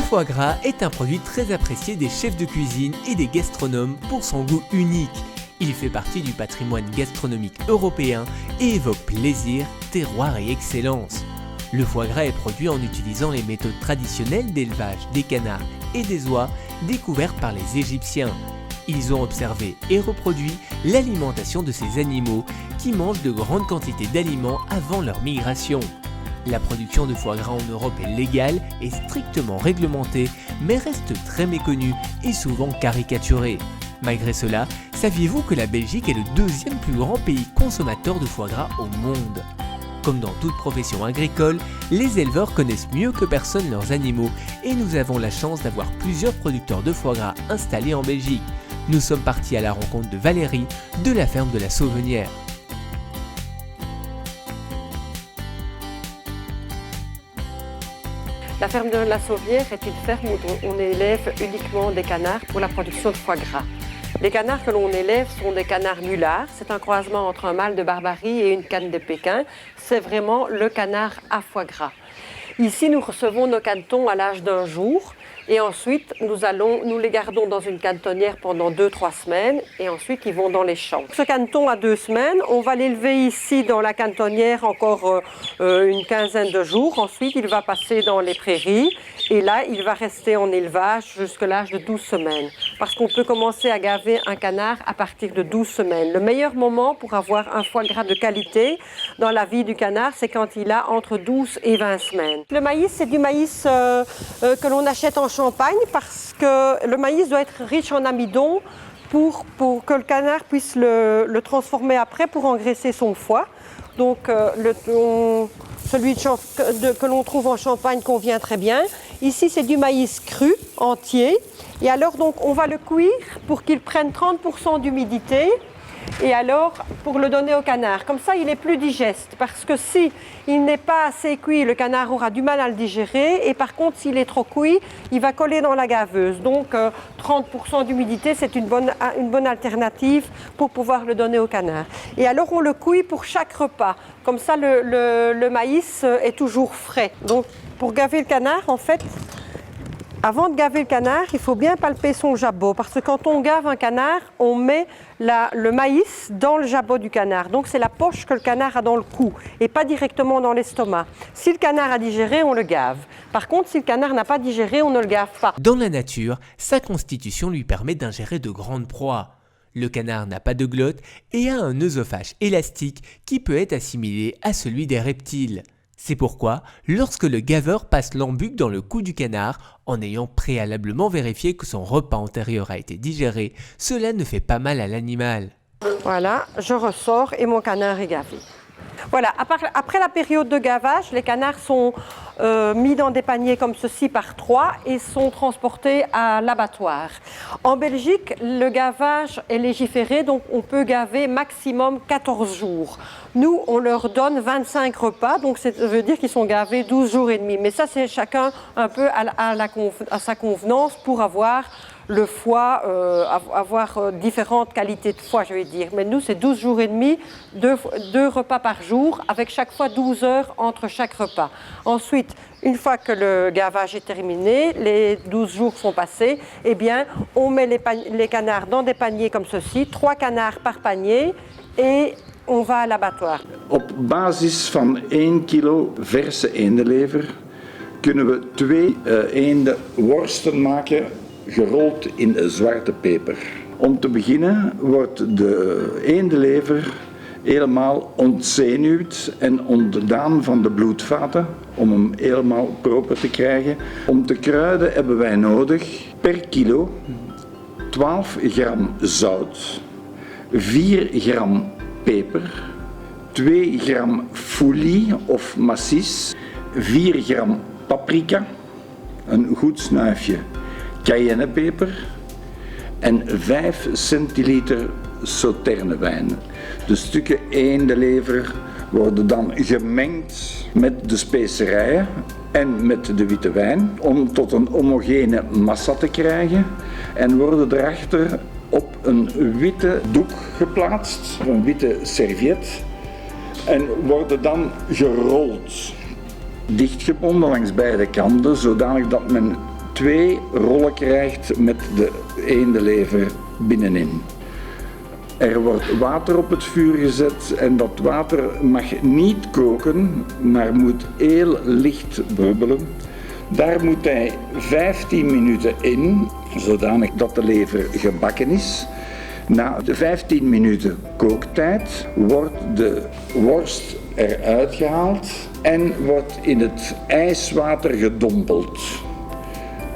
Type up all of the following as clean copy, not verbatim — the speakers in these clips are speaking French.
foie gras est un produit très apprécié des chefs de cuisine et des gastronomes pour son goût unique. Il fait partie du patrimoine gastronomique européen et évoque plaisir, terroir et excellence. Le foie gras est produit en utilisant les méthodes traditionnelles d'élevage des canards et des oies découvertes par les Égyptiens. Ils ont observé et reproduit l'alimentation de ces animaux qui mangent de grandes quantités d'aliments avant leur migration. La production de foie gras en Europe est légale et strictement réglementée, mais reste très méconnue et souvent caricaturée. Malgré cela, saviez-vous que la Belgique est le deuxième plus grand pays consommateur de foie gras au monde ? Comme dans toute profession agricole, les éleveurs connaissent mieux que personne leurs animaux et nous avons la chance d'avoir plusieurs producteurs de foie gras installés en Belgique. Nous sommes partis à la rencontre de Valérie de la ferme de la Sauvenière. La ferme de la Sauvenière est une ferme où on élève uniquement des canards pour la production de foie gras. Les canards que l'on élève sont des canards mulards. C'est un croisement entre un mâle de Barbarie et une canne de Pékin. C'est vraiment le canard à foie gras. Ici, nous recevons nos canetons à l'âge d'1 jour et ensuite nous les gardons dans une cantonnière pendant 2-3 semaines et ensuite ils vont dans les champs. Ce caneton a 2 semaines, on va l'élever ici dans la cantonnière encore une quinzaine de jours. Ensuite, il va passer dans les prairies et là, il va rester en élevage jusqu'à l'âge de 12 semaines. Parce qu'on peut commencer à gaver un canard à partir de 12 semaines. Le meilleur moment pour avoir un foie gras de qualité dans la vie du canard, c'est quand il a entre 12 et 20 semaines. Le maïs, c'est du maïs que l'on achète en Champagne parce que le maïs doit être riche en amidon pour que le canard puisse le transformer après pour engraisser son foie. Donc celui que l'on trouve en Champagne convient très bien. Ici, c'est du maïs cru, entier. Et alors, donc, on va le cuire pour qu'il prenne 30% d'humidité. Et alors, pour le donner au canard. Comme ça, il est plus digeste. Parce que si il n'est pas assez cuit, le canard aura du mal à le digérer. Et par contre, s'il est trop cuit, il va coller dans la gaveuse. Donc, 30% d'humidité, c'est une bonne alternative pour pouvoir le donner au canard. Et alors, on le cuit pour chaque repas. Comme ça, le maïs est toujours frais. Donc, pour gaver le canard, en fait, avant de gaver le canard, il faut bien palper son jabot. Parce que quand on gave un canard, on met le maïs dans le jabot du canard. Donc c'est la poche que le canard a dans le cou et pas directement dans l'estomac. Si le canard a digéré, on le gave. Par contre, si le canard n'a pas digéré, on ne le gave pas. Dans la nature, sa constitution lui permet d'ingérer de grandes proies. Le canard n'a pas de glotte et a un œsophage élastique qui peut être assimilé à celui des reptiles. C'est pourquoi, lorsque le gaveur passe l'embuc dans le cou du canard, en ayant préalablement vérifié que son repas antérieur a été digéré, cela ne fait pas mal à l'animal. Voilà, je ressors et mon canard est gavé. Voilà, après la période de gavage, les canards sont mis dans des paniers comme ceci par 3 et sont transportés à l'abattoir. En Belgique, le gavage est légiféré, donc on peut gaver maximum 14 jours. Nous, on leur donne 25 repas, donc ça veut dire qu'ils sont gavés 12 jours et demi. Mais ça, c'est chacun un peu à sa convenance pour avoir le foie, avoir différentes qualités de foie, je vais dire. Mais nous, c'est 12 jours et demi, 2 repas par jour, avec chaque fois 12 heures entre chaque repas. Ensuite, une fois que le gavage est terminé, les 12 jours sont passés, eh bien, on met les canards dans des paniers comme ceci, 3 canards par panier, et on va à l'abattoir. Op basis van 1 kilo verse eendenlever kunnen we 2 eendenworsten maken gerold in zwarte peper. Om te beginnen wordt de eendenlever helemaal ontzenuwd en ontdaan van de bloedvaten om hem helemaal proper te krijgen. Om te kruiden hebben wij nodig per kilo 12 gram zout, 4 gram peper, 2 gram fouillis of massis, 4 gram paprika, een goed snuifje cayennepeper en 5 centiliter sauternewijn. De stukken eendenlever worden dan gemengd met de specerijen en met de witte wijn om tot een homogene massa te krijgen en worden erachter op een witte doek geplaatst, een witte serviet, en worden dan gerold. Dichtgebonden langs beide kanten, zodanig dat men 2 rollen krijgt met de eendenlever binnenin. Er wordt water op het vuur gezet en dat water mag niet koken, maar moet heel licht bubbelen. Daar moet hij 15 minuten in, zodanig dat de lever gebakken is. Na de 15 minuten kooktijd wordt de worst eruit gehaald en wordt in het ijswater gedompeld.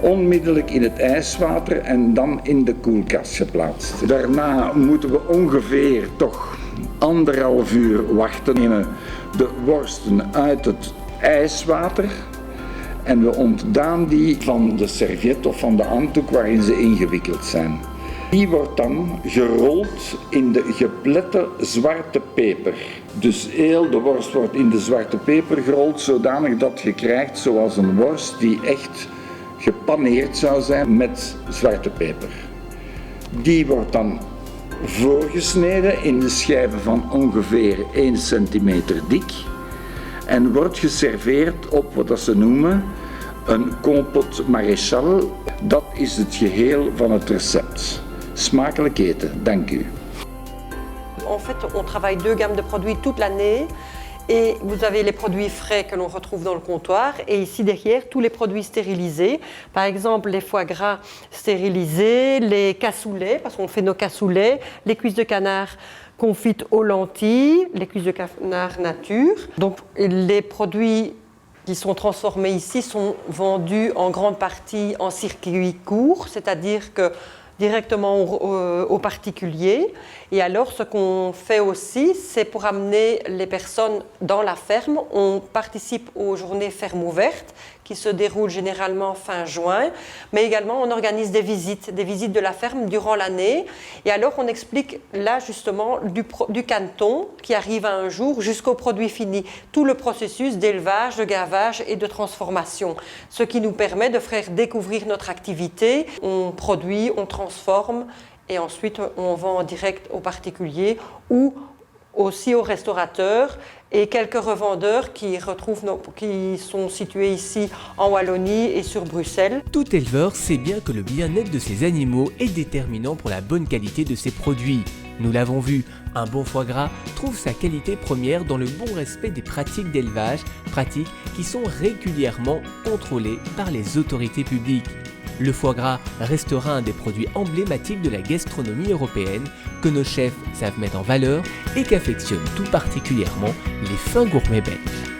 Onmiddellijk in het ijswater en dan in de koelkast geplaatst. Daarna moeten we ongeveer toch 1,5 uur wachten. We nemen de worsten uit het ijswater en we ontdaan die van de serviet of van de handdoek waarin ze ingewikkeld zijn. Die wordt dan gerold in de geplette zwarte peper. Dus heel de worst wordt in de zwarte peper gerold, zodanig dat je krijgt zoals een worst die echt gepaneerd zou zijn met zwarte peper. Die wordt dan voorgesneden in de schijven van ongeveer 1 centimeter dik en wordt geserveerd op wat ze noemen een compôte maréchal. Dat is het geheel van het recept. Smakelijk eten, dank u. En fait, on travaille 2 gammes de produits toute l'année. Et vous avez les produits frais que l'on retrouve dans le comptoir et ici derrière tous les produits stérilisés. Par exemple les foie gras stérilisés, les cassoulets parce qu'on fait nos cassoulets, les cuisses de canard confites aux lentilles, les cuisses de canard nature. Donc les produits qui sont transformés ici sont vendus en grande partie en circuit court, c'est-à-dire que directement aux particuliers. Et alors, ce qu'on fait aussi, c'est pour amener les personnes dans la ferme. On participe aux journées fermes ouvertes qui se déroulent généralement fin juin, mais également on organise des visites de la ferme durant l'année. Et alors, on explique là justement du canneton qui arrive à un jour jusqu'au produit fini, tout le processus d'élevage, de gavage et de transformation, ce qui nous permet de faire découvrir notre activité. On produit, on transforme et ensuite on vend en direct aux particuliers ou aussi aux restaurateurs et quelques revendeurs qui sont situés ici en Wallonie et sur Bruxelles. Tout éleveur sait bien que le bien-être de ses animaux est déterminant pour la bonne qualité de ses produits. Nous l'avons vu, un bon foie gras trouve sa qualité première dans le bon respect des pratiques d'élevage, pratiques qui sont régulièrement contrôlées par les autorités publiques. Le foie gras restera un des produits emblématiques de la gastronomie européenne que nos chefs savent mettre en valeur et qu'affectionnent tout particulièrement les fins gourmets belges.